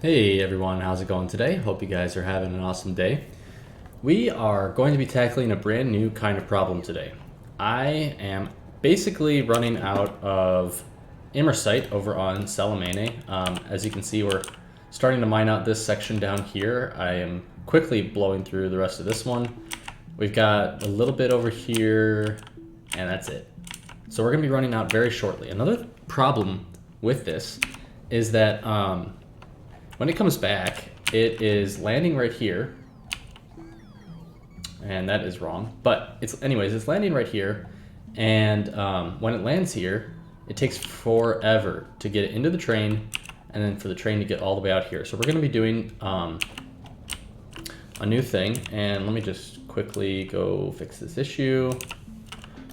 Hey everyone, how's it going today? Hope you guys are having an awesome day. We are going to be tackling a brand new kind of problem today. I am basically running out of immersite over on Salamene. As you can see, we're starting to mine out this section down here. I am quickly blowing through the rest of this one. We've got a little bit over here, and that's it. So we're going to be running out very shortly. Another problem with this is that when it comes back, it is landing right here. And that is wrong. But it's landing right here. And when it lands here, it takes forever to get it into the train and then for the train to get all the way out here. So we're going to be doing a new thing. And let me just quickly go fix this issue.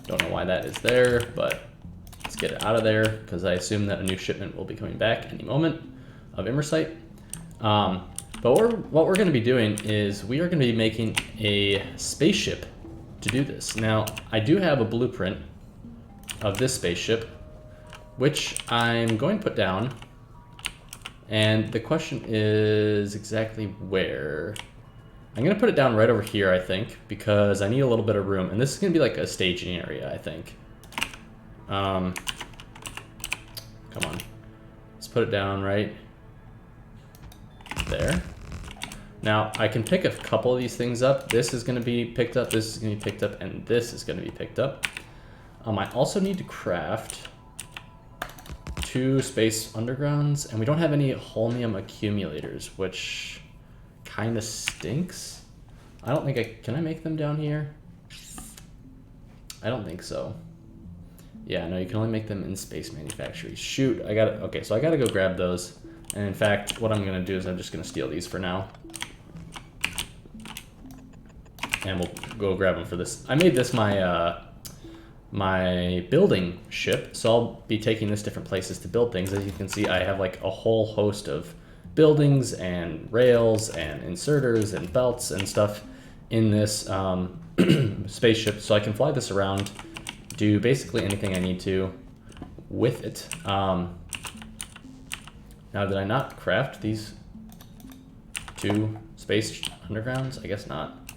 Don't know why that is there, but let's get it out of there because I assume that a new shipment will be coming back any moment of immersite. But what we're going to be doing is we are going to be making a spaceship to do this. Now, I do have a blueprint of this spaceship, which I'm going to put down. And the question is exactly where. I'm going to put it down right over here, I think, because I need a little bit of room. And this is going to be like a staging area, I think. Come on. Let's put it down right there. Now I can pick a couple of these things up. This is going to be picked up, this is going to be picked up, and this is going to be picked up. I also need to craft 2 space undergrounds, and we don't have any holmium accumulators, which kind of stinks. I don't think can I make them down here? I don't think so. Yeah, no, you can only make them in space manufactories. Shoot, okay, so I gotta go grab those. And in fact, what I'm going to do is I'm just going to steal these for now. And we'll go grab them for this. I made this my my building ship, so I'll be taking this different places to build things. As you can see, I have like a whole host of buildings and rails and inserters and belts and stuff in this spaceship, so I can fly this around, do basically anything I need to with it. Now, did I not craft these 2 space undergrounds? I guess not.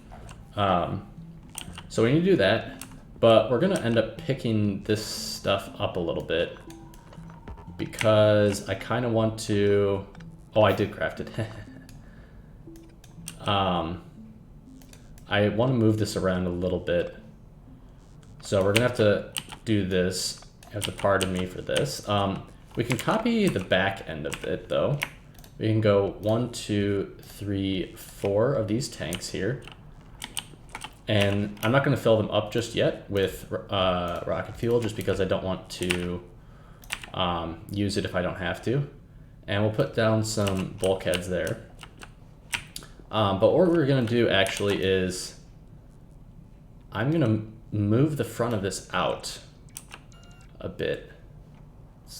So we need to do that, but we're going to end up picking this stuff up a little bit because I kind of want to... Oh, I did craft it. I want to move this around a little bit. So we're going to have to do this. You have to pardon me for this. We can copy the back end of it, though. We can go 1, 2, 3, 4 of these tanks here. And I'm not going to fill them up just yet with rocket fuel, just because I don't want to use it if I don't have to. And we'll put down some bulkheads there. But what we're going to do, actually, is I'm going to move the front of this out a bit.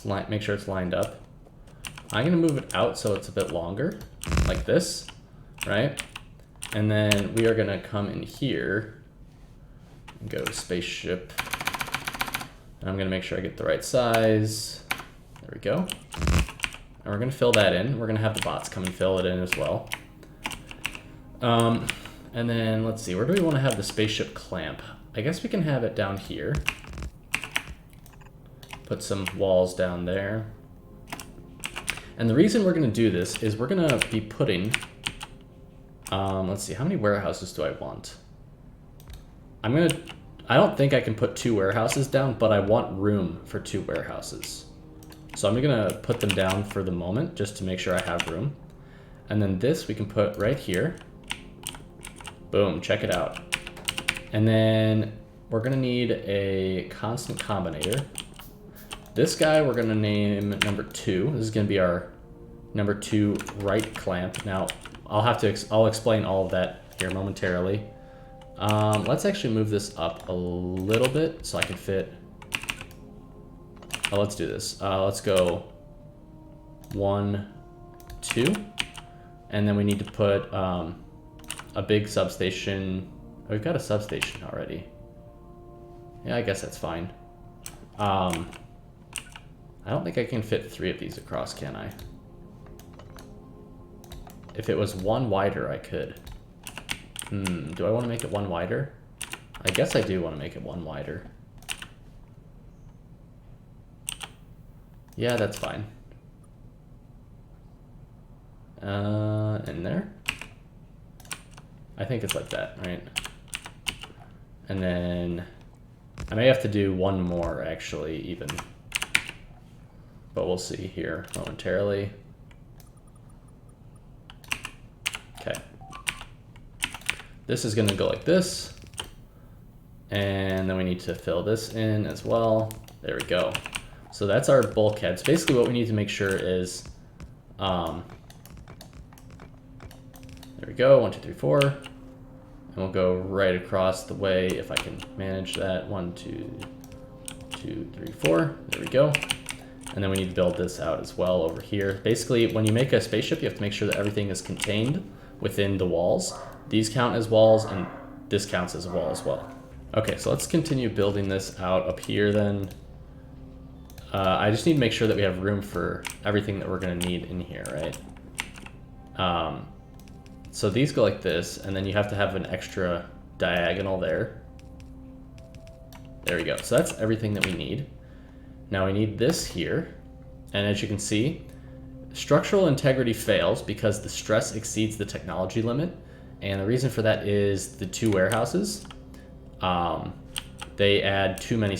Make sure it's lined up. I'm going to move it out so it's a bit longer, like this, right? And then we are going to come in here and go to spaceship. And I'm going to make sure I get the right size. There we go. And we're going to fill that in. We're going to have the bots come and fill it in as well. And then let's see, where do we want to have the spaceship clamp? I guess we can have it down here. Put some walls down there. And the reason we're going to do this is we're going to be putting, let's see, how many warehouses do I want? I don't think I can put 2 warehouses down, but I want room for 2 warehouses. So I'm going to put them down for the moment just to make sure I have room. And then this we can put right here. Boom, check it out. And then we're going to need a constant combinator. This guy we're going to name number 2. This is going to be our number 2 right clamp. Now, I'll explain all of that here momentarily. Let's actually move this up a little bit so I can fit. Oh, let's do this. Let's go 1, 2. And then we need to put a big substation. Oh, we've got a substation already. Yeah, I guess that's fine. I don't think I can fit 3 of these across, can I? if it was one wider, I could. Do I want to make it one wider? I guess I do want to make it one wider. Yeah, that's fine. In there? I think it's like that, right? And then I may have to do one more actually even. But we'll see here momentarily. Okay. This is gonna go like this. And then we need to fill this in as well. There we go. So that's our bulkheads. Basically what we need to make sure is, there we go, 1, 2, 3, 4. And we'll go right across the way if I can manage that. 1, 2, 3, 4. There we go. And then we need to build this out as well over here. Basically, when you make a spaceship, you have to make sure that everything is contained within the walls. These count as walls, and this counts as a wall as well. Okay, so let's continue building this out up here then. I just need to make sure that we have room for everything that we're gonna need in here, right? So these go like this, and then you have to have an extra diagonal there. There we go, so that's everything that we need. Now we need this here, and as you can see, structural integrity fails because the stress exceeds the technology limit, and the reason for that is the 2 warehouses. They add too many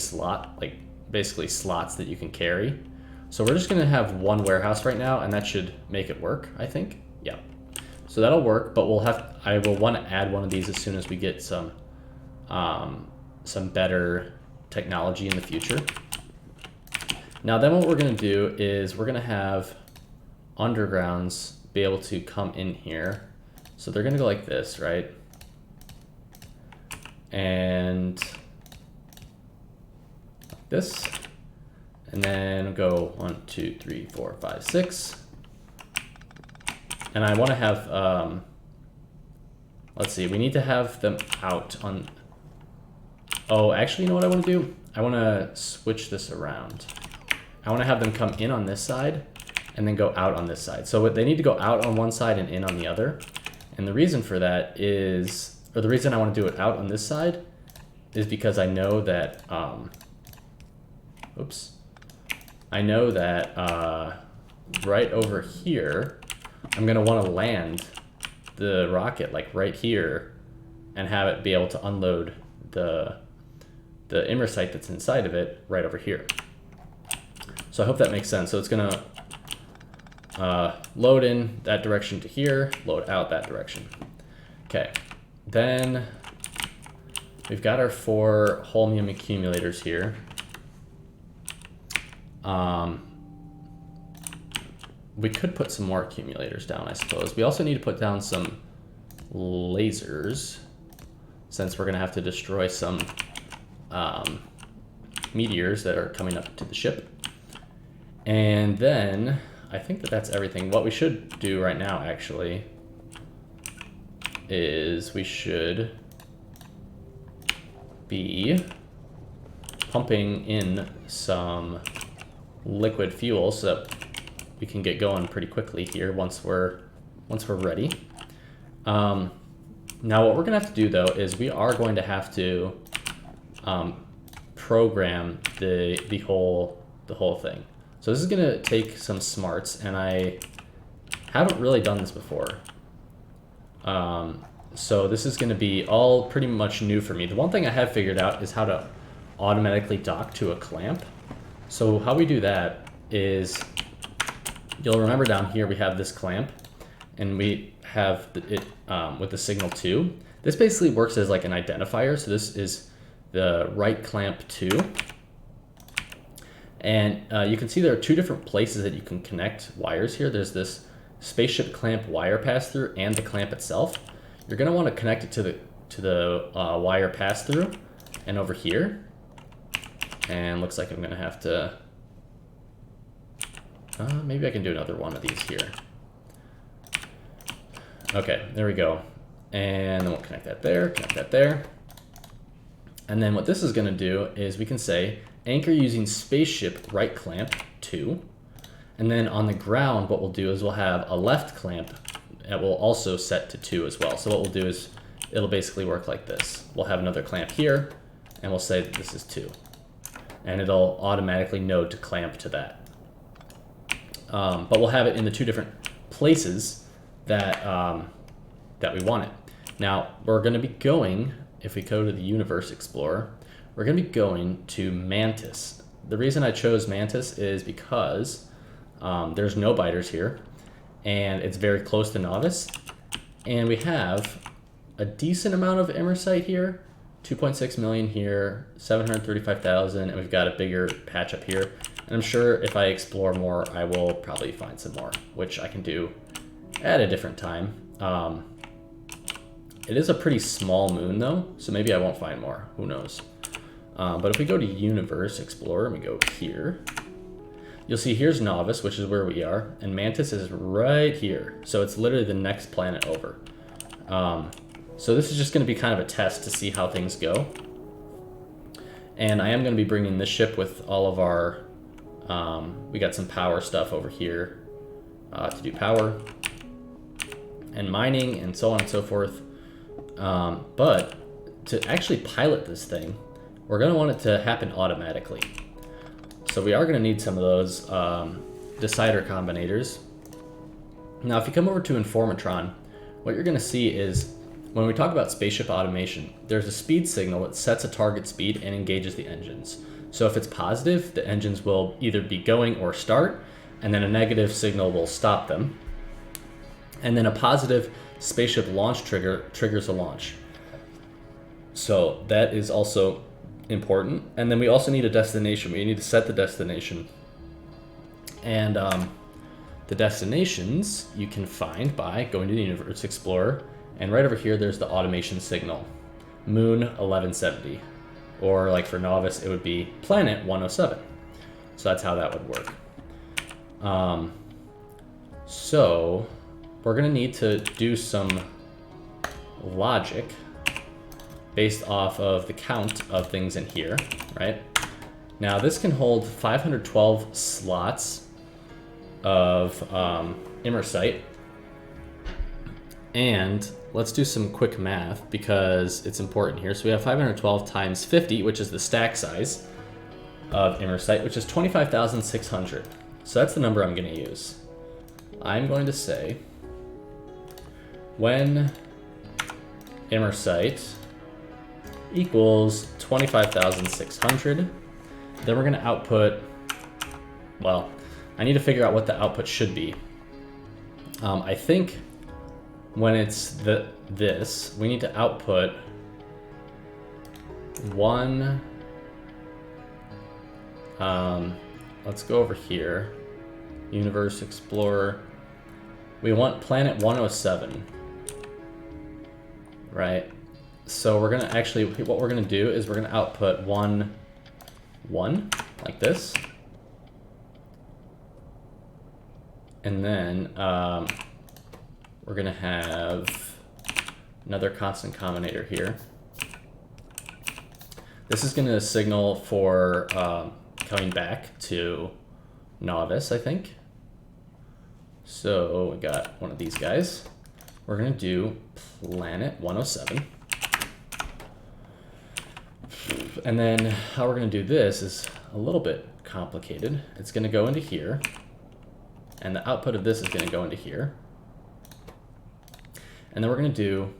basically slots that you can carry. So we're just gonna have one warehouse right now, and that should make it work, I think. Yeah. So that'll work, but I will want to add one of these as soon as we get some better technology in the future. Now then what we're gonna do is we're gonna have undergrounds be able to come in here. So they're gonna go like this, right? And like this, and then go 1, 2, 3, 4, 5, 6. And I want to have, let's see, we need to have them out on, oh, actually, you know what I want to do? I want to switch this around. I want to have them come in on this side and then go out on this side. So they need to go out on one side and in on the other. And the reason for that is, or the reason I want to do it out on this side is because I know that, I know that right over here, I'm going to want to land the rocket like right here and have it be able to unload the immersite that's inside of it right over here. So I hope that makes sense. So it's going to load in that direction to here, load out that direction. Okay, then we've got our 4 holmium accumulators here. We could put some more accumulators down, I suppose. We also need to put down some lasers, since we're going to have to destroy some meteors that are coming up to the ship. And then I think that that's everything. What we should do right now, actually, is we should be pumping in some liquid fuel so that we can get going pretty quickly here once we're ready. Now what we're gonna have to do though is we are going to have to program the whole thing. So this is gonna take some smarts, and I haven't really done this before. So this is gonna be all pretty much new for me. The one thing I have figured out is how to automatically dock to a clamp. So how we do that is, you'll remember down here we have this clamp, and we have it with the signal 2. This basically works as like an identifier. So this is the right clamp 2. And you can see there are 2 different places that you can connect wires here. There's this spaceship clamp wire pass-through and the clamp itself. You're going to want to connect it to the wire pass-through and over here. And looks like I'm going to have to... maybe I can do another one of these here. Okay, there we go. And then we'll connect that there. And then what this is going to do is we can say anchor using spaceship right clamp 2. And then on the ground, what we'll do is we'll have a left clamp it will also set to 2 as well. So what we'll do is it'll basically work like this. We'll have another clamp here, and we'll say that this is 2. And it'll automatically know to clamp to that. But we'll have it in the 2 different places that, that we want it. Now, we're going to be going, if we go to the Universe Explorer, we're going to be going to Mantis. The reason I chose Mantis is because there's no biters here, and it's very close to Novice, and we have a decent amount of Immersite here, 2.6 million here, 735,000, and we've got a bigger patch up here. And I'm sure if I explore more, I will probably find some more, which I can do at a different time. It is a pretty small moon though, so maybe I won't find more, who knows. But if we go to Universe Explorer and we go here, you'll see here's Novice, which is where we are, and Mantis is right here. So it's literally the next planet over. So this is just going to be kind of a test to see how things go. And I am going to be bringing this ship with all of our, we got some power stuff over here to do power and mining and so on and so forth. But to actually pilot this thing, we're going to want it to happen automatically. So we are going to need some of those decider combinators. Now, if you come over to Informatron, what you're going to see is when we talk about spaceship automation, there's a speed signal that sets a target speed and engages the engines. So if it's positive, the engines will either be going or start, and then a negative signal will stop them. And then a positive spaceship launch trigger triggers a launch. So that is also important. And then we also need a destination. We need to set the destination. And the destinations you can find by going to the Universe Explorer. And right over here, there's the automation signal, Moon 1170. Or like for Novice, it would be Planet 107. So that's how that would work. So we're gonna need to do some logic based off of the count of things in here, right? Now this can hold 512 slots of Immersite. And let's do some quick math because it's important here. So we have 512 times 50, which is the stack size of Immersite, which is 25,600. So that's the number I'm going to use. I'm going to say when Immersite equals 25,600, then we're going to output, well, I need to figure out what the output should be. I think when it's this, we need to output one, let's go over here, Universe Explorer. We want Planet 107, right? So we're gonna actually, what we're gonna do is we're gonna output 1, 1, like this. And then we're gonna have another constant combinator here. This is gonna signal for coming back to Novice, I think. So we got one of these guys. We're gonna do Planet 107. And then how we're gonna do this is a little bit complicated. It's gonna go into here, and the output of this is gonna go into here. And then we're going to do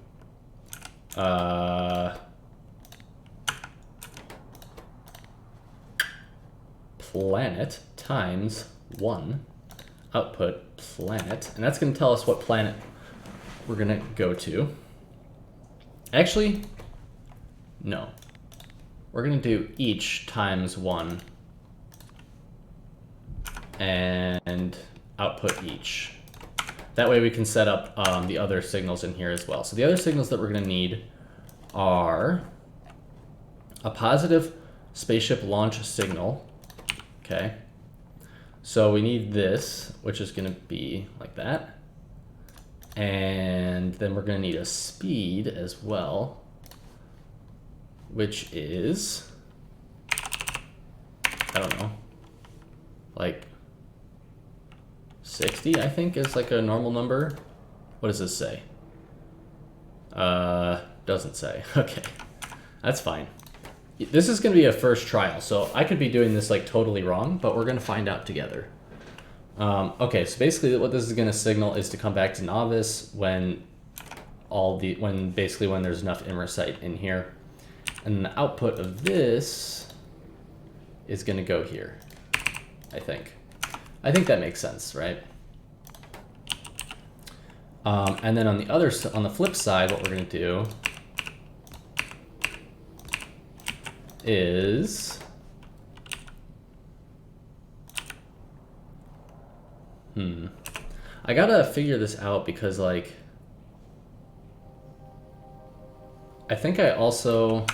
planet times 1, output planet. And that's going to tell us what planet we're going to go to. Actually, no. We're going to do each times 1 and output each. That way we can set up the other signals in here as well. So the other signals that we're going to need are a positive spaceship launch signal. Okay. So we need this, which is going to be like that. And then we're going to need a speed as well, which is, I don't know, like 60, I think, is like a normal number. What does this say? Doesn't say. Okay, that's fine. This is going to be a first trial, so I could be doing this like totally wrong, but we're going to find out together. Okay, so basically what this is going to signal is to come back to novice when when there's enough immersite in here. And the output of this is going to go here, I think. I think that makes sense, right? And then on the flip side, what we're going to do is I gotta figure this out because, like, I think I also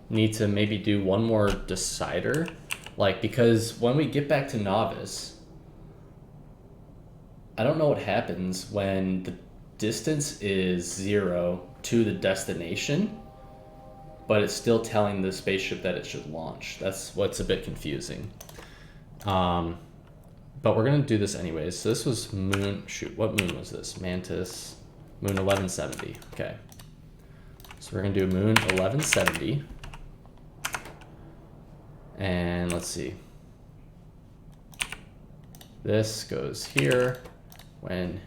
need to maybe do one more decider, like, because when we get back to novice, I don't know what happens when the distance is 0 to the destination, but it's still telling the spaceship that it should launch. That's what's a bit confusing. But we're gonna do this anyways. So this was moon, shoot, what moon was this? Mantis, moon 1170, okay. So we're gonna do moon 1170. And let's see. This goes here when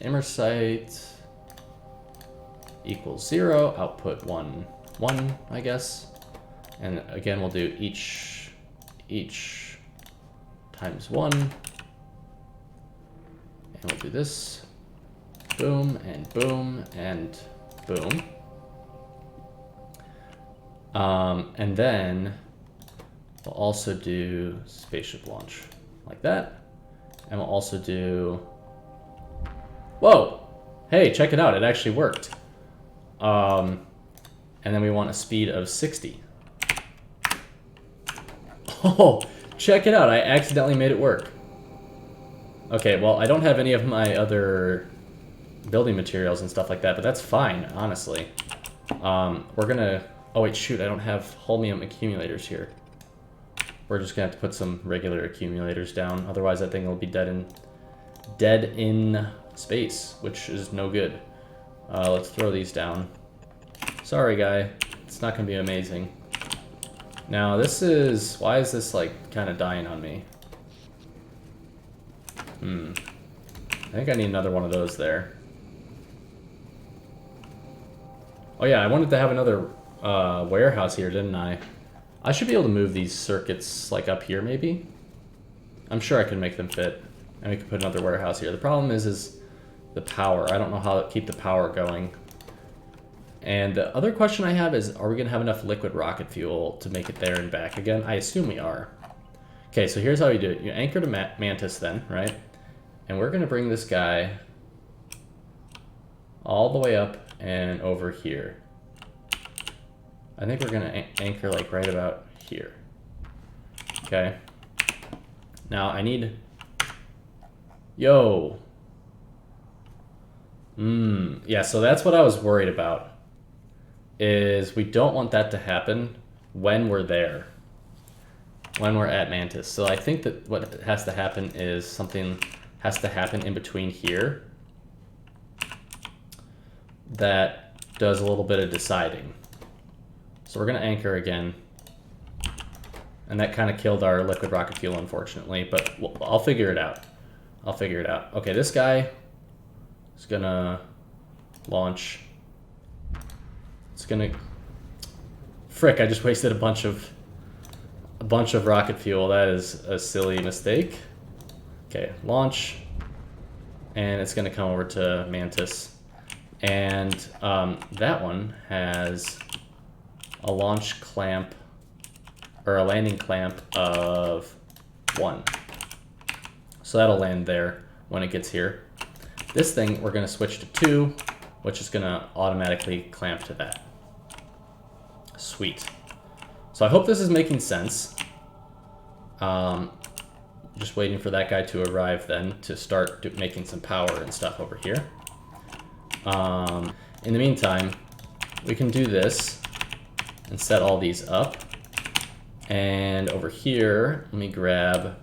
immersite equals 0, output 1, 1, I guess. And again, we'll do each times 1. And we'll do this. Boom, and boom, and boom. And then we'll also do spaceship launch like that. And we'll also do, whoa, hey, check it out, it actually worked. And then we want a speed of 60. Oh, check it out, I accidentally made it work. Okay, well, I don't have any of my other building materials and stuff like that, but that's fine, honestly. We're gonna, oh wait, shoot, I don't have holmium accumulators here. We're just gonna have to put some regular accumulators down, otherwise that thing will be dead in space, which is no good. Let's throw these down. Sorry, guy, it's not gonna be amazing. Now this is, why is this like kind of dying on me? I think I need another one of those there. Oh yeah, I wanted to have another warehouse here, didn't I? I should be able to move these circuits like up here maybe. I'm sure I can make them fit. And we can put another warehouse here. The problem is the power. I don't know how to keep the power going. And the other question I have is, are we gonna have enough liquid rocket fuel to make it there and back again? I assume we are. Okay, so here's how you do it. You anchor to Mantis then, right? And we're gonna bring this guy all the way up and over here. I think we're gonna anchor like right about here. Okay. Now I need, yo. Yeah, so that's what I was worried about, is we don't want that to happen when we're there, when we're at Mantis. So I think that what has to happen is something has to happen in between here that does a little bit of deciding. So we're gonna anchor again. And that kind of killed our liquid rocket fuel, unfortunately, but I'll figure it out. I'll figure it out. Okay, this guy is gonna launch. It's gonna, frick, I just wasted a bunch of rocket fuel. That is a silly mistake. Okay, launch, and it's gonna come over to Mantis. And that one has a launch clamp, or a landing clamp of 1. So that'll land there when it gets here. This thing, we're gonna switch to 2, which is gonna automatically clamp to that. Sweet. So I hope this is making sense. Just waiting for that guy to arrive then to start making some power and stuff over here. In the meantime, we can do this and set all these up. And over here, let me grab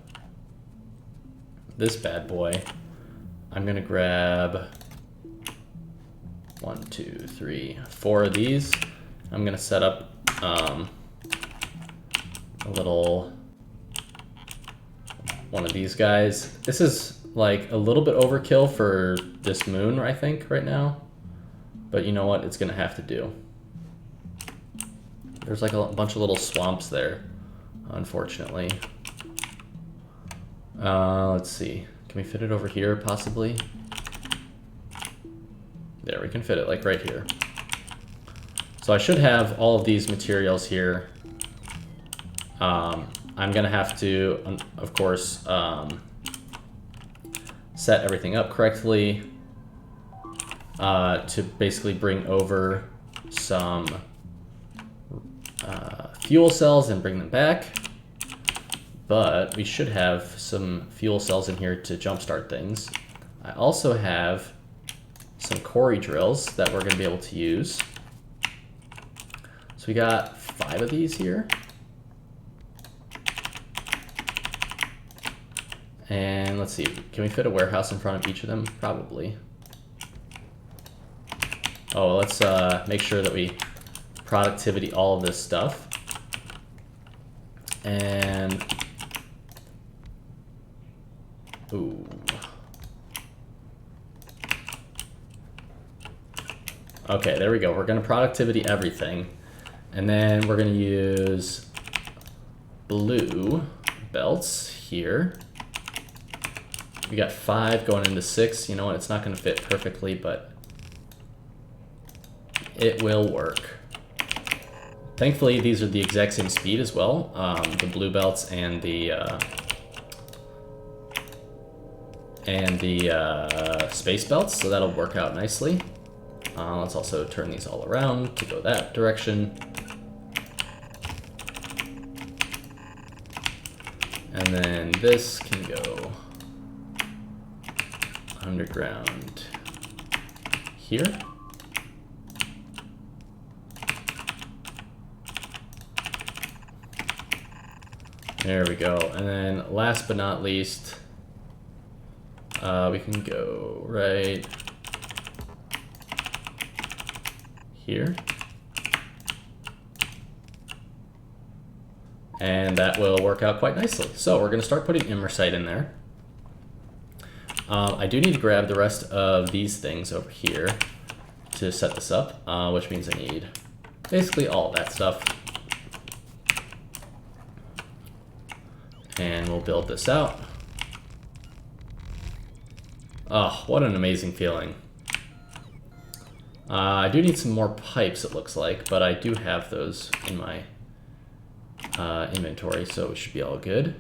this bad boy. I'm gonna grab 1, 2, 3, 4 of these. I'm gonna set up a little one of these guys. This is like a little bit overkill for this moon, I think, right now. But you know what? It's gonna have to do. There's like a bunch of little swamps there, unfortunately. Let's see. Can we fit it over here, possibly? There, we can fit it like right here. So I should have all of these materials here. I'm gonna have to, of course, set everything up correctly to basically bring over some fuel cells and bring them back. But we should have some fuel cells in here to jumpstart things. I also have some quarry drills that we're gonna be able to use. So we got 5 of these here. And let's see, can we fit a warehouse in front of each of them? Probably. Oh, let's make sure that we productivity all of this stuff. And, ooh. Okay, there we go. We're gonna productivity everything. And then we're gonna use blue belts here. We got 5 going into 6. You know what, it's not gonna fit perfectly, but it will work. Thankfully, these are the exact same speed as well, the blue belts and the space belts, so that'll work out nicely. Let's also turn these all around to go that direction. And then this can go underground here. There we go. And then last but not least, we can go right here. And that will work out quite nicely. So we're gonna start putting immersite in there. I do need to grab the rest of these things over here to set this up, which means I need basically all of that stuff. And we'll build this out. Oh, what an amazing feeling. I do need some more pipes, it looks like, but I do have those in my inventory, so it should be all good.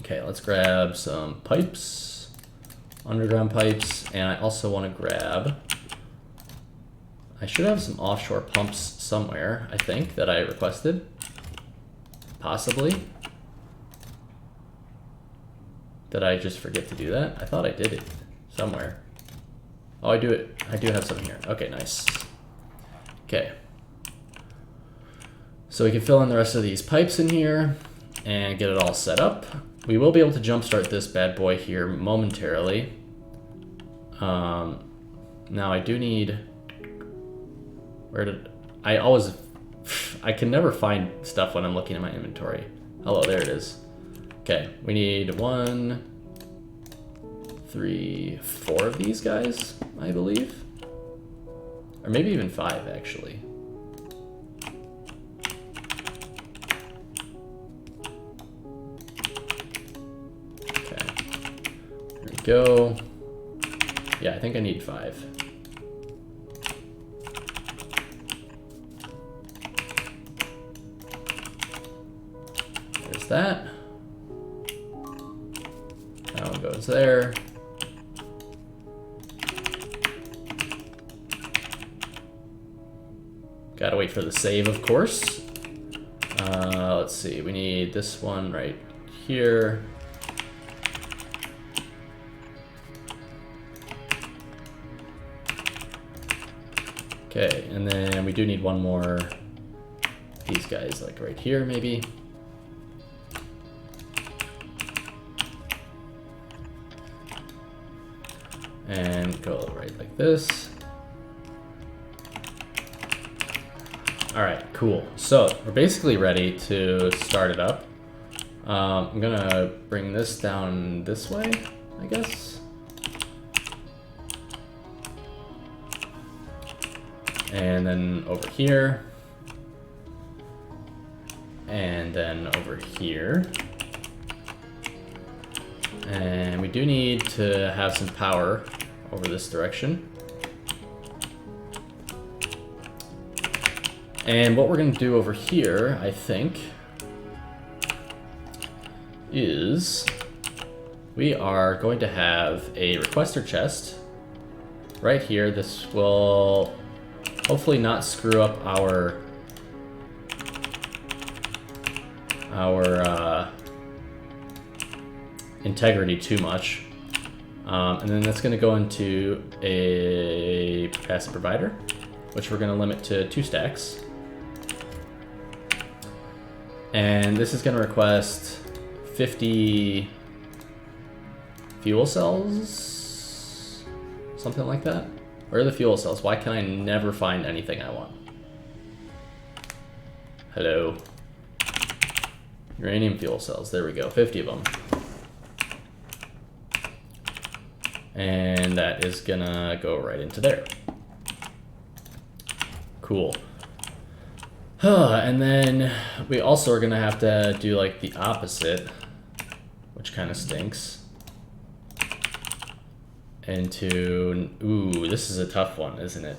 Okay, let's grab some pipes, underground pipes, and I also want to grab, I should have some offshore pumps somewhere, I think, that I requested, possibly. Did I just forget to do that? I thought I did it somewhere. Oh, I do have some here. Okay, nice. Okay. So we can fill in the rest of these pipes in here and get it all set up. We will be able to jumpstart this bad boy here momentarily. Now I do need, I can never find stuff when I'm looking at my inventory. Hello, there it is. Okay, we need 1, 3, 4 of these guys, I believe. Or maybe even 5, actually. Okay, there we go. Yeah, I think I need 5. There's that. That one goes there. Gotta wait for the save, of course. Let's see, we need this one right here. Okay, and then we do need one more. These guys, like right here, maybe. And go right like this. All right, cool. So we're basically ready to start it up. I'm gonna bring this down this way, I guess. And then over here. And then over here. And we do need to have some power over this direction. And what we're going to do over here, I think, is we are going to have a requester chest right here. This will hopefully not screw up our integrity too much. And then that's going to go into a passive provider, which we're going to limit to 2 stacks. And this is going to request 50 fuel cells, something like that. Where are the fuel cells? Why can I never find anything I want? Hello. Uranium fuel cells, there we go, 50 of them. And that is gonna go right into there. Cool. And then we also are gonna have to do like the opposite, which kind of stinks. Into, ooh, this is a tough one, isn't it?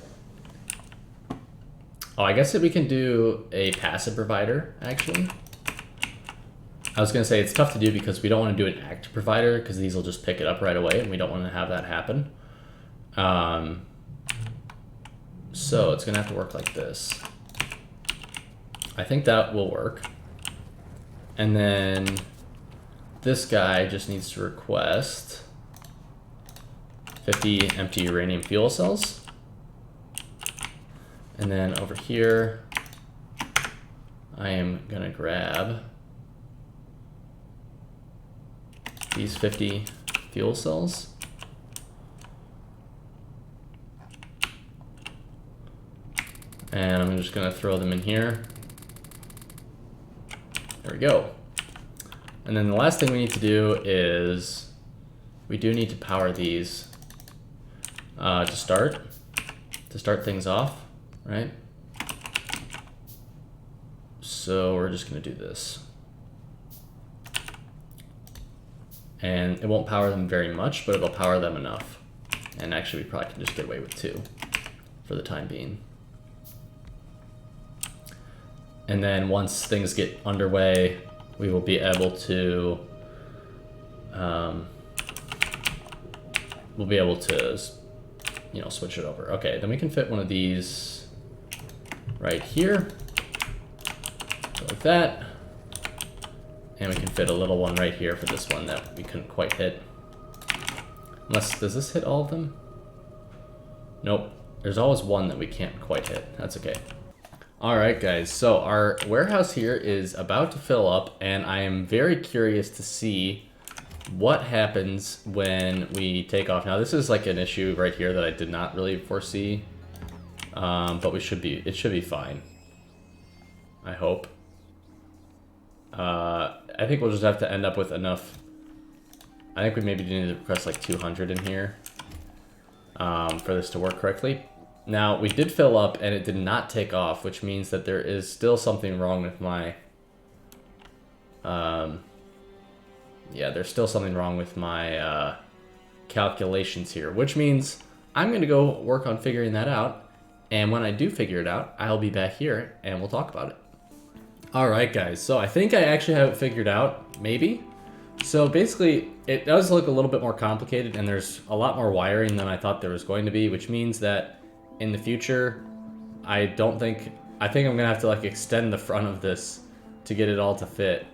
Oh, I guess that we can do a passive provider, actually. I was gonna say it's tough to do because we don't want to do an active provider because these will just pick it up right away and we don't want to have that happen. So it's gonna have to work like this. I think that will work. And then this guy just needs to request 50 empty uranium fuel cells. And then over here, I am gonna grab these 50 fuel cells. And I'm just gonna throw them in here. There we go. And then the last thing we need to do is we do need to power these to start things off, right? So we're just gonna do this. And it won't power them very much, but it'll power them enough. And actually we probably can just get away with 2 for the time being. And then once things get underway, we will be able to you know, switch it over. Okay, then we can fit one of these right here, like that. And we can fit a little one right here for this one that we couldn't quite hit. Unless, does this hit all of them? Nope, there's always one that we can't quite hit. That's okay. All right, guys, so our warehouse here is about to fill up, and I am very curious to see what happens when we take off. Now, this is like an issue right here that I did not really foresee, but it should be fine, I hope. I think we'll just have to end up with enough. I think we maybe need to request like 200 in here for this to work correctly. Now, we did fill up and it did not take off, which means that there is still something wrong with my... yeah, there's still something wrong with my calculations here, which means I'm going to go work on figuring that out. And when I do figure it out, I'll be back here and we'll talk about it. All right, guys, so I think I actually have it figured out, maybe. So basically, it does look a little bit more complicated and there's a lot more wiring than I thought there was going to be, which means that in the future, I think I'm gonna have to like extend the front of this to get it all to fit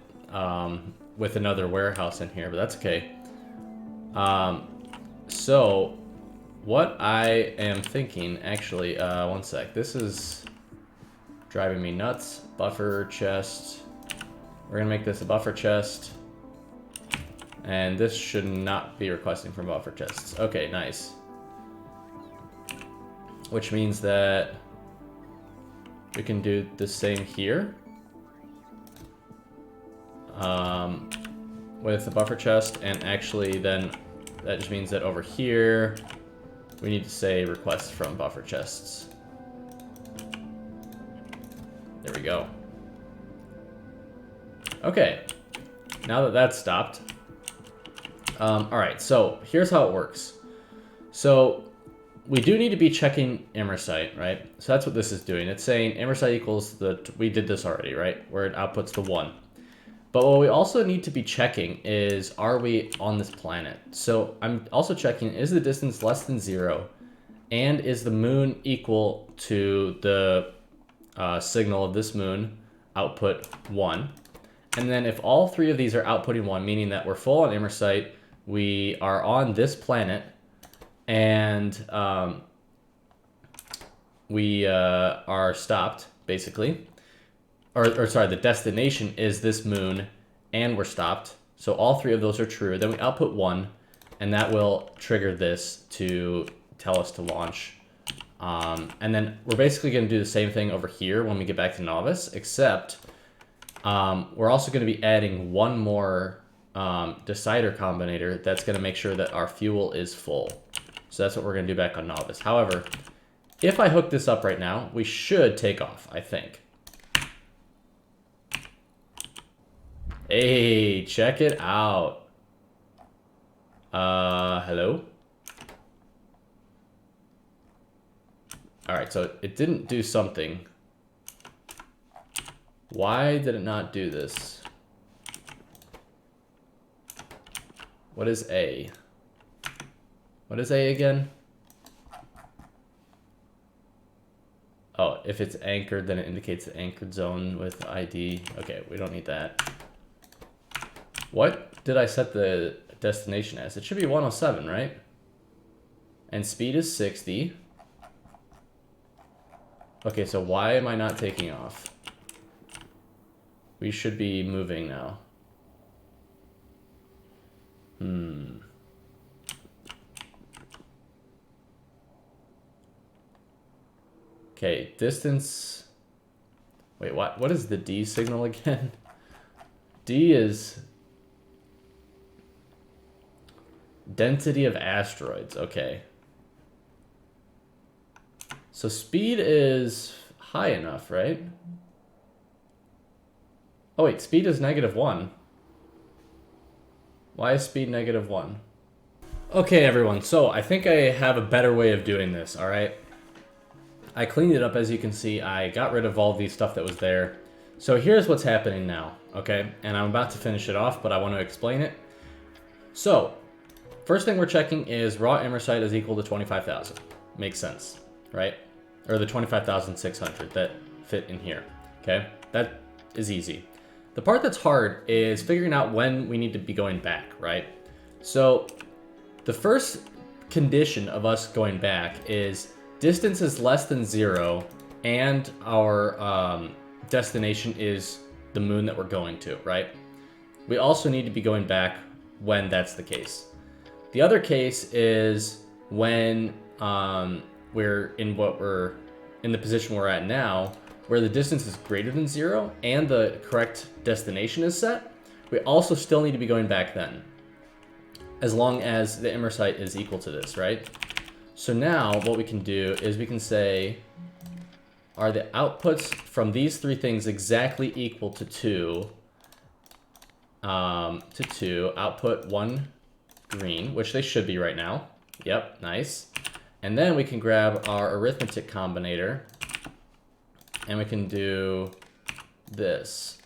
with another warehouse in here, but that's okay. So what I am thinking, actually, one sec, this is driving me nuts. Buffer chest, we're gonna make this a buffer chest, and this should not be requesting from buffer chests. Okay, nice. which means that we can do the same here with the buffer chest, and actually then that just means that over here we need to say request from buffer chests. There we go. Okay, now that that's stopped. Alright, so here's how it works. So we do need to be checking immersite, right? So that's what this is doing. It's saying immersite equals we did this already, right? Where it outputs the 1. But what we also need to be checking is, are we on this planet? So I'm also checking, is the distance less than 0? And is the moon equal to the signal of this moon, output 1? And then if all 3 of these are outputting 1, meaning that we're full on immersite, we are on this planet, and we are stopped, basically. Or sorry, the destination is this moon, and we're stopped. So all 3 of those are true. Then we output 1, and that will trigger this to tell us to launch. And then we're basically going to do the same thing over here when we get back to Novice, except we're also going to be adding one more decider combinator that's going to make sure that our fuel is full. So that's what we're going to do back on Novice. However, if I hook this up right now, we should take off, I think. Hey, check it out. Hello? Alright, so it didn't do something. Why did it not do this? What is A? What is A again? Oh, if it's anchored, then it indicates the anchored zone with ID. Okay, we don't need that. What did I set the destination as? It should be 107, right? And speed is 60. Okay, so why am I not taking off? We should be moving now. Okay, distance. Wait, what is the D signal again? D is density of asteroids. Okay. So speed is high enough, right? Oh wait, speed is -1. Why is speed -1? Okay, everyone, so I think I have a better way of doing this, alright? I cleaned it up, as you can see. I got rid of all the stuff that was there. So here's what's happening now, okay? And I'm about to finish it off, but I want to explain it. So, first thing we're checking is raw immersite is equal to 25,000. Makes sense, right? Or the 25,600 that fit in here, okay? That is easy. The part that's hard is figuring out when we need to be going back, right? So the first condition of us going back is distance is less than 0 and our destination is the moon that we're going to, right? We also need to be going back when that's the case. The other case is when we're in the position we're at now, where the distance is greater than 0 and the correct destination is set. We also still need to be going back then, as long as the immersite is equal to this, right? So now what we can do is we can say, are the outputs from these 3 things exactly equal to 2? Output 1 green, which they should be right now. Yep, nice. And then we can grab our arithmetic combinator, and we can do this.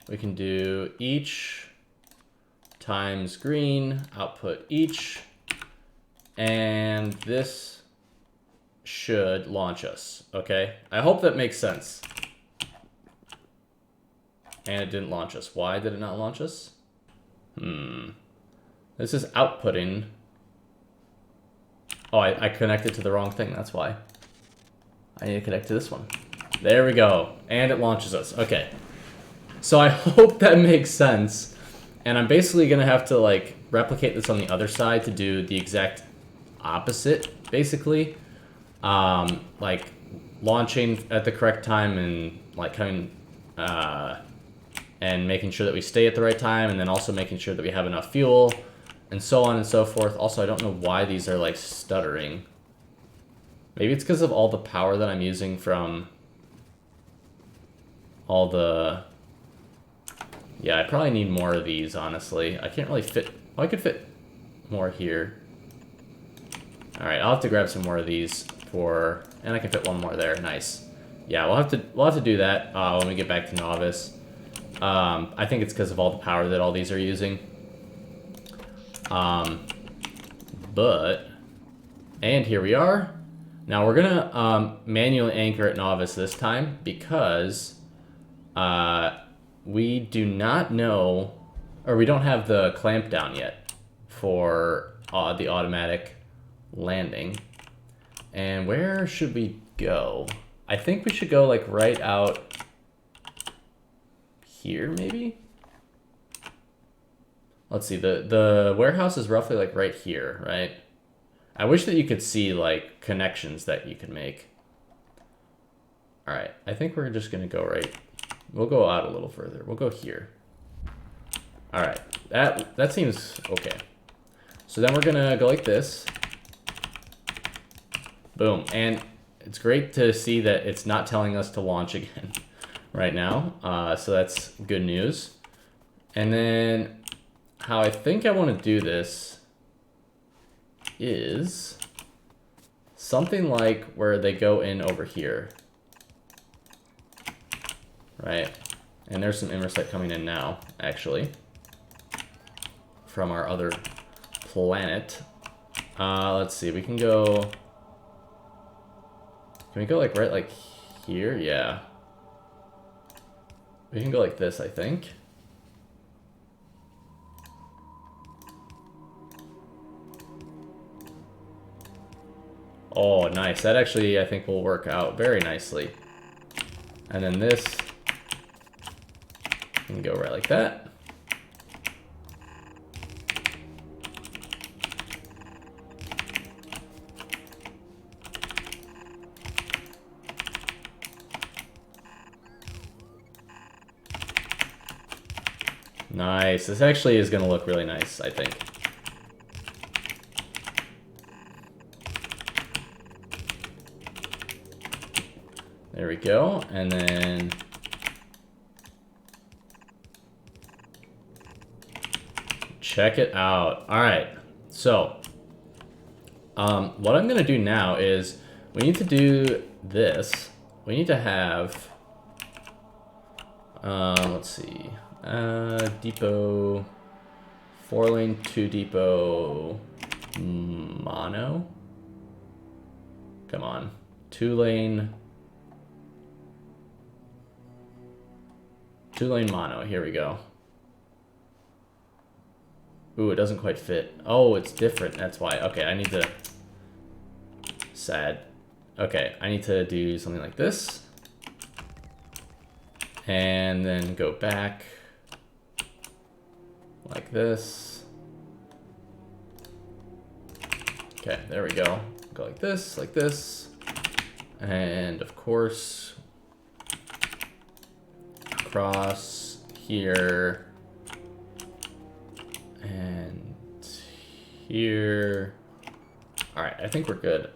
We can do each times green, output each, and this should launch us, okay? I hope that makes sense. And it didn't launch us. Why did it not launch us? This is outputting. Oh, I connected to the wrong thing, that's why. I need to connect to this one. There we go. And it launches us. Okay. So I hope that makes sense. And I'm basically going to have to, like, replicate this on the other side to do the exact opposite, basically. like launching at the correct time and like coming and making sure that we stay at the right time, and then also making sure that we have enough fuel, and so on and so forth. Also, I don't know why these are like stuttering. Maybe it's because of all the power that I'm using from all the... Yeah, I probably need more of these, honestly. I can't really fit... Oh, I could fit more here. Alright, I'll have to grab some more of these for... And I can fit one more there. Nice. Yeah, we'll have to do that when we get back to Novice. I think it's because of all the power that all these are using. But... And here we are. Now we're gonna manually anchor at Novice this time because we do not know, or we don't have the clamp down yet for the automatic landing. And where should we go? I think we should go like right out here, maybe? Let's see, the warehouse is roughly like right here, right? I wish that you could see like connections that you could make. All right, I think we're just gonna go right. We'll go out a little further. We'll go here. All right, that seems okay. So then we're gonna go like this. Boom, and it's great to see that it's not telling us to launch again right now. So that's good news. And then how I think I want to do this is something like where they go in over here, right? And there's some Inmarsat coming in now, actually, from our other planet. Let's see, we can go... Can we go like right like here? Yeah. We can go like this, I think. Oh, nice. That actually, I think, will work out very nicely. And then this can go right like that. Nice. This actually is going to look really nice, I think. There we go. And then check it out. All right. So what I'm going to do now is we need to do this. We need to have, let's see, depot, 4-lane, 2 depot, mono. Come on, 2-lane mono. Here we go. Ooh, it doesn't quite fit. Oh, it's different. That's why. Okay, I need to... Sad. Okay, I need to do something like this. And then go back. Like this. Okay, there we go. Go like this. And of course... Across here. And here. All right, I think we're good.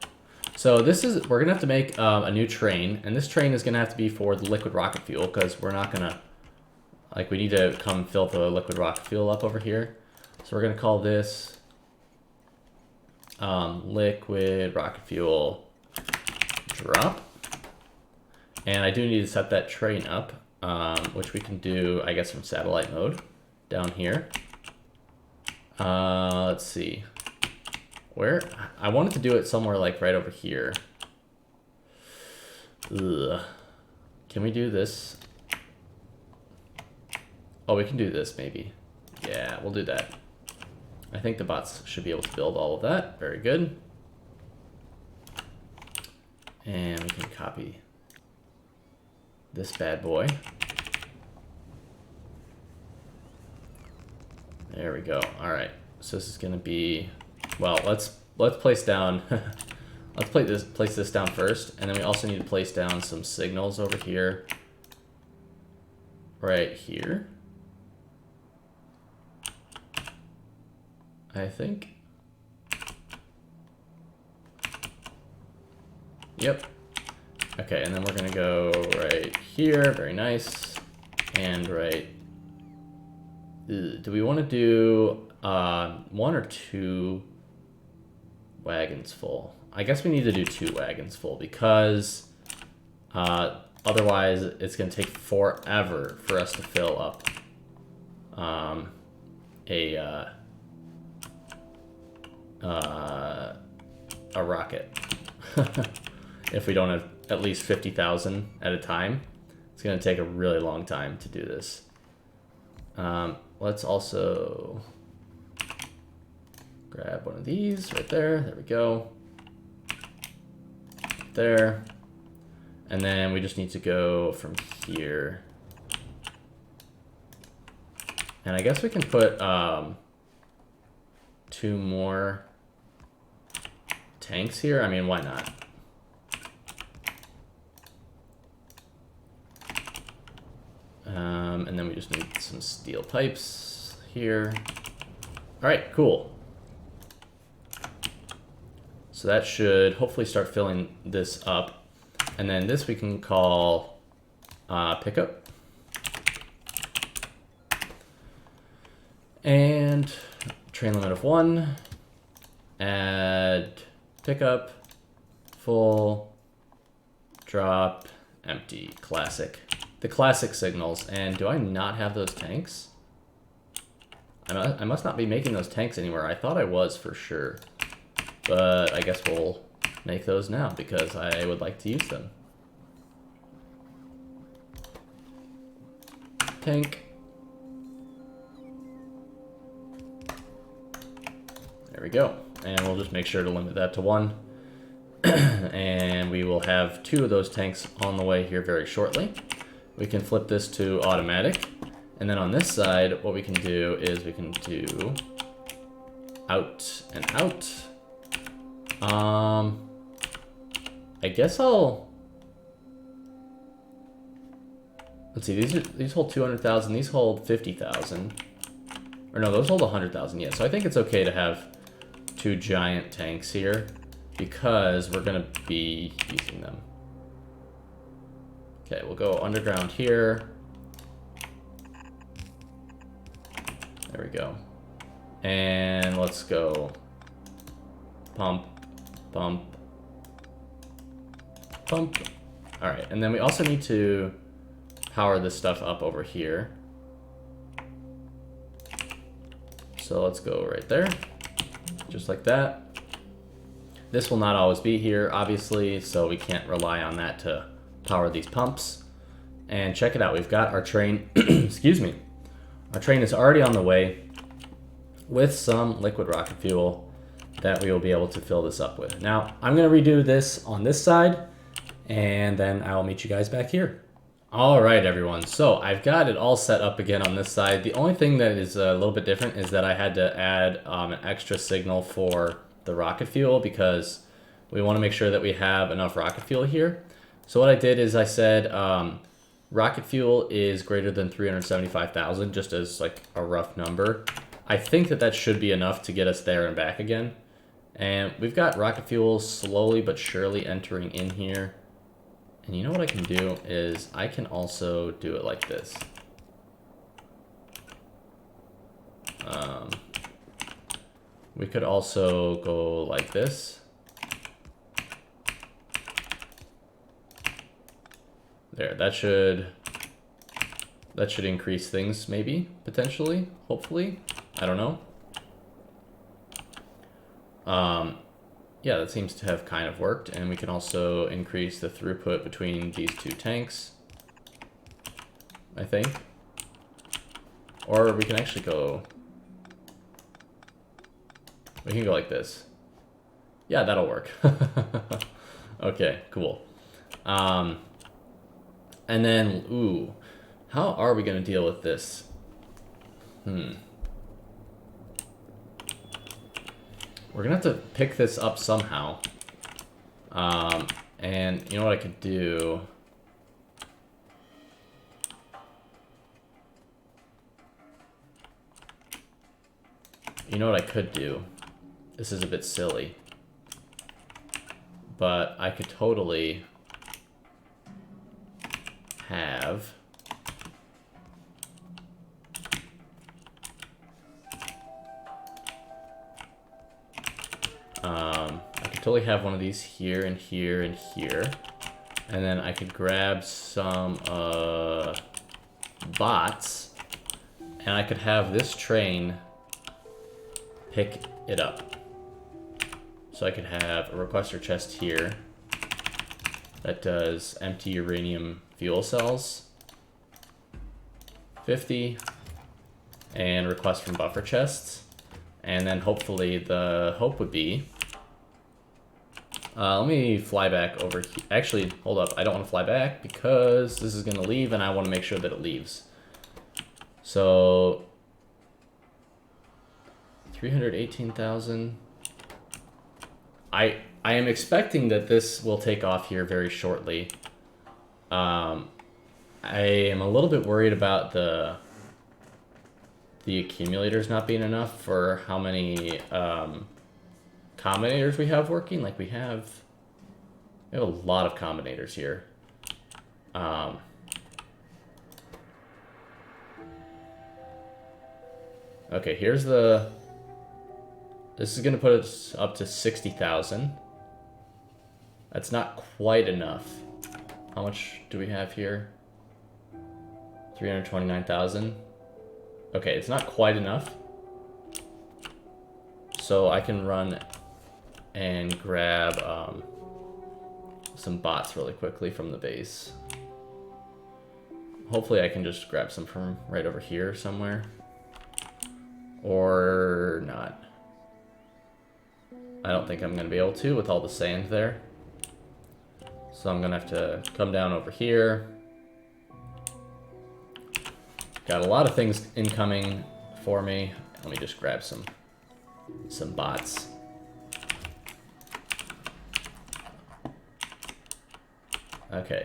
So this is, we're gonna have to make a new train, and this train is gonna have to be for the liquid rocket fuel, because we're not gonna, like, we need to come fill the liquid rocket fuel up over here. So we're gonna call this liquid rocket fuel drop. And I do need to set that train up, which we can do, I guess, from satellite mode down here. Let's see. Where? I wanted to do it somewhere like right over here. Ugh. Can we do this? Oh, we can do this maybe. Yeah, we'll do that. I think the bots should be able to build all of that. Very good. And we can copy this bad boy. There we go. All right. So this is going to be, well, let's place down Let's place this down first, and then we also need to place down some signals over here. Right here. I think. Yep. Okay, and then we're gonna go right here, very nice. And right, do we wanna do 1 or 2 wagons full? I guess we need to do 2 wagons full because otherwise it's gonna take forever for us to fill up a rocket. If we don't have at least 50,000 at a time, it's going to take a really long time to do this. Let's also grab one of these right there. There we go. There. And then we just need to go from here. And I guess we can put 2 more tanks here. I mean, why not? And then we just need some steel pipes here. All right, cool. So that should hopefully start filling this up. And then this we can call pickup. And train limit of 1. Add pickup, full, drop, empty, classic. The classic signals. And do I not have those tanks? I must not be making those tanks anywhere. I thought I was for sure. But I guess we'll make those now because I would like to use them. Tank. There we go. And we'll just make sure to limit that to 1. And we will have 2 of those tanks on the way here very shortly. We can flip this to automatic. And then on this side, what we can do is we can do out and out. I guess I'll... Let's see, these hold 200,000, these hold 50,000. Or no, those hold 100,000, yeah. So I think it's okay to have 2 giant tanks here because we're gonna be using them. Okay, we'll go underground here. There we go. And let's go pump, pump, pump. All right, and then we also need to power this stuff up over here. So let's go right there, just like that. This will not always be here, obviously, so we can't rely on that to power these pumps. And check it out, we've got our train, excuse me. Our train is already on the way with some liquid rocket fuel that we will be able to fill this up with. Now, I'm gonna redo this on this side, and then I'll meet you guys back here. All right, everyone, so I've got it all set up again on this side. The only thing that is a little bit different is that I had to add an extra signal for the rocket fuel because we wanna make sure that we have enough rocket fuel here. So what I did is I said rocket fuel is greater than 375,000, just as like a rough number. I think that that should be enough to get us there and back again. And we've got rocket fuel slowly but surely entering in here. And you know what I can do is I can also do it like this. We could also go like this. There, that should increase things maybe, potentially, hopefully. I don't know. Yeah, that seems to have kind of worked, and we can also increase the throughput between these 2 tanks, I think. Or we can actually go... We can go like this. Yeah, that'll work. Okay, cool. And then, ooh, how are we going to deal with this? We're going to have to pick this up somehow. And you know what I could do? You know what I could do? This is a bit silly. But I could totally have I could totally have one of these here and here and here. And then I could grab some bots, and I could have this train pick it up. So I could have a requester chest here that does empty uranium fuel cells, 50, and request from buffer chests. And then hopefully the hope would be, let me fly back over here. Actually, hold up, I don't want to fly back because this is gonna leave and I want to make sure that it leaves. So 318,000. I am expecting that this will take off here very shortly. I am a little bit worried about the accumulators not being enough for how many combinators we have working. Like we have a lot of combinators here. Okay, here's the... This is going to put us up to 60,000. That's not quite enough. How much do we have here? 329,000. Okay, it's not quite enough. So I can run and grab some bots really quickly from the base. Hopefully I can just grab some from right over here somewhere. Or not. I don't think I'm going to be able to with all the sand there. So I'm going to have to come down over here. Got a lot of things incoming for me. Let me just grab some bots. Okay.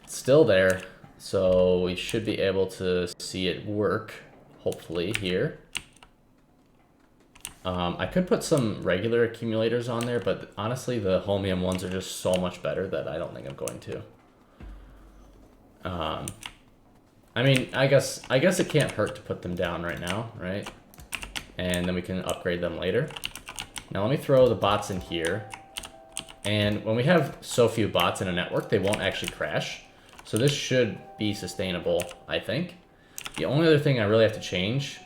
It's still there, so we should be able to see it work, hopefully, here. I could put some regular accumulators on there, but honestly, the Holmium ones are just so much better that I don't think I'm going to. I mean, I guess it can't hurt to put them down right now, right? And then we can upgrade them later. Now let me throw the bots in here. And when we have so few bots in a network, they won't actually crash. So this should be sustainable, I think. The only other thing I really have to change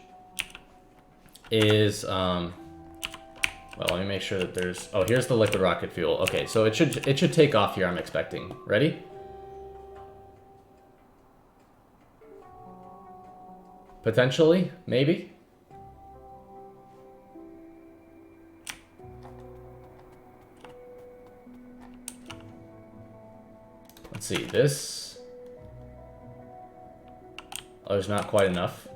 is, well, let me make sure that there's, oh, here's the liquid rocket fuel. Okay, so it should take off here, I'm expecting. Ready? Potentially, maybe. Let's see, this, oh, there's not quite enough.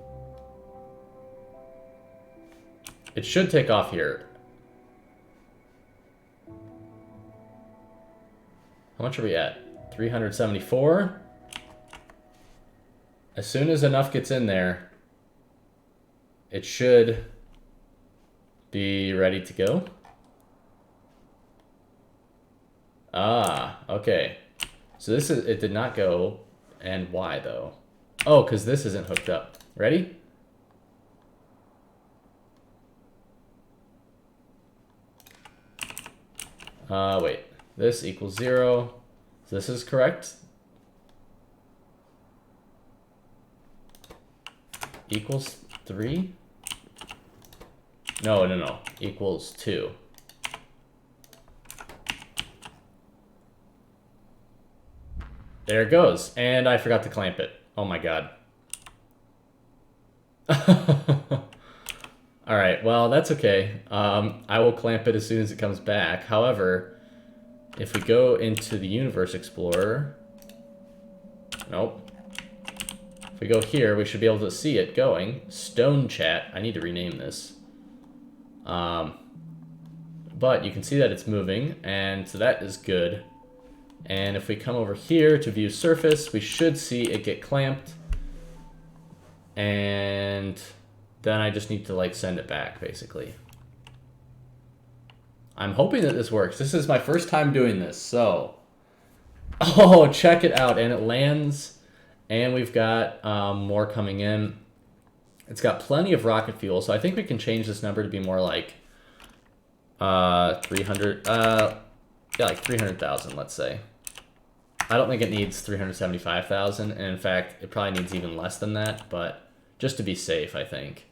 It should take off here. How much are we at? 374. As soon as enough gets in there, it should be ready to go. Ah, okay. So this is, it did not go, and why though? Oh, because this isn't hooked up. Ready? Wait, this equals 0. So this is correct. Equals 3? No. Equals 2. There it goes. And I forgot to clamp it. Oh my god. Alright, well, that's okay. I will clamp it as soon as it comes back. However, if we go into the Universe Explorer... Nope. If we go here, we should be able to see it going. Stone Chat. I need to rename this. but you can see that it's moving, and so that is good. And if we come over here to view surface, we should see it get clamped. And then I just need to like send it back, basically. I'm hoping that this works. This is my first time doing this, so... Oh, check it out. And it lands, and we've got more coming in. It's got plenty of rocket fuel, so I think we can change this number to be more like 300, yeah, like 300,000, let's say. I don't think it needs 375,000, and in fact, it probably needs even less than that, but just to be safe, I think.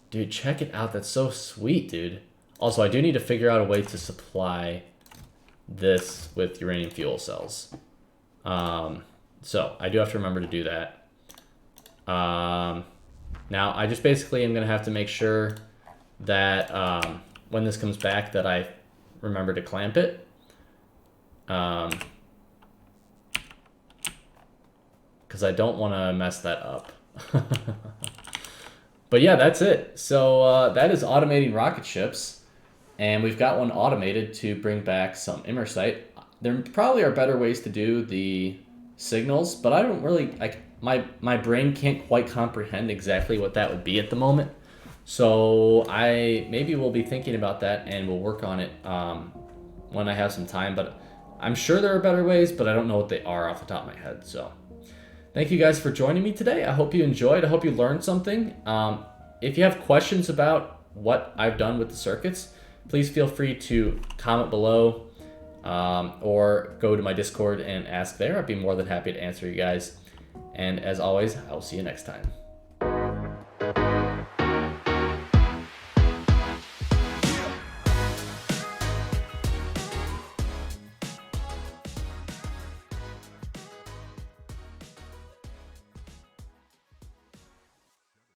Dude, check it out. That's so sweet, dude. Also, I do need to figure out a way to supply this with uranium fuel cells. So I do have to remember to do that. Now, I just basically am going to have to make sure that when this comes back that I remember to clamp it. Because I don't want to mess that up. But yeah, that's it. So that is automating rocket ships. And we've got one automated to bring back some Immersite. There probably are better ways to do the signals, but I don't really, like, my brain can't quite comprehend exactly what that would be at the moment. So maybe we'll be thinking about that, and we'll work on it when I have some time. But I'm sure there are better ways, but I don't know what they are off the top of my head. So thank you guys for joining me today. I hope you enjoyed. I hope you learned something. If you have questions about what I've done with the circuits, please feel free to comment below or go to my Discord and ask there. I'd be more than happy to answer you guys. And as always, I'll see you next time.